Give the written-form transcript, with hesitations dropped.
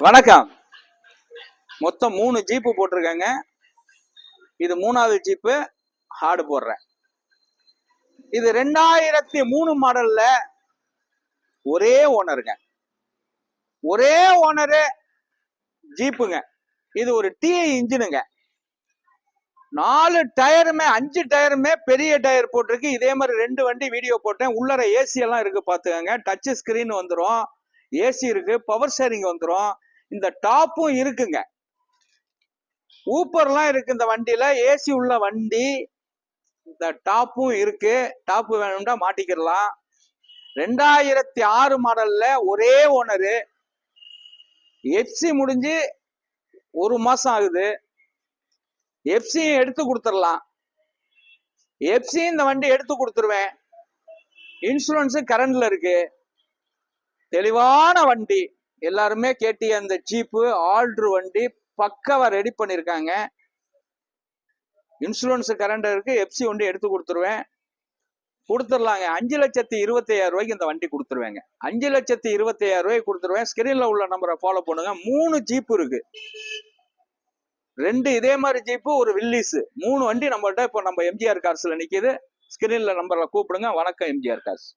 வணக்கம். மொத்தம் 3 ஜீப்பு போட்டிருக்காங்க. இது 3வது ஜீப்பு ஹார்டு போடுறேன். இது 2003 மாடல்ல ஒரே ஓனருங்க, ஒரே ஓனரு ஜீப்புங்க. இது ஒரு டிஐ இன்ஜினுங்க. 4 டயருமே 5 டயருமே பெரிய டயர் போட்டிருக்கு. இதே மாதிரி 2 வண்டி வீடியோ போட்டேன். உள்ளர ஏசி எல்லாம் இருக்கு பாத்துக்கங்க. டச் ஸ்கிரீன் வந்துடும், ஏசி இருக்கு, பவர் ஷேரிங் வந்துடும். இந்த டாப்பும் இருக்குங்க, ஊப்பர்லாம் இருக்கு இந்த வண்டியில. ஏசி உள்ள வண்டி, இந்த டாப்பும் இருக்கு. டாப்பு வேணும்னா மாட்டிக்கிடலாம். 2006 மாடல்ல ஒரே ஓனரு. எஃப்சி முடிஞ்சு 1 மாசம் ஆகுது. எஃப்சியும் எடுத்து கொடுத்துடலாம். எஃப்சி இந்த வண்டி எடுத்து கொடுத்துருவேன். இன்சூரன்ஸ் கரண்ட்ல இருக்கு. தெளிவான வண்டி. எல்லாருமே கேட்டிய அந்த ஜீப்பு ஆல்ட்ரு வண்டி பக்காவா ரெடி பண்ணிருக்காங்க. இன்சூரன்ஸ் கரண்ட் இருக்கு. எஃப்சி வண்டி எடுத்து கொடுத்துருவேன். கொடுத்துடலாங்க. 5,25,000 ரூபாய்க்கு இந்த வண்டி கொடுத்துருவேங்க. 5,25,000 ரூபாய்க்கு கொடுத்துருவேன். ஸ்கிரீன்ல உள்ள நம்பரை ஃபாலோ பண்ணுங்க. 3 ஜீப்பு இருக்கு. 2 இதே மாதிரி ஜீப்பு, ஒரு வில்லிஸ். 3 வண்டி நம்மள்ட்ட இப்போ நம்ம எம்ஜிஆர் கார்ஸ்ல நிக்குது. ஸ்கிரீன்ல நம்பர்ல கூப்பிடுங்க. வணக்கம் எம்ஜிஆர் கார்ஸ்.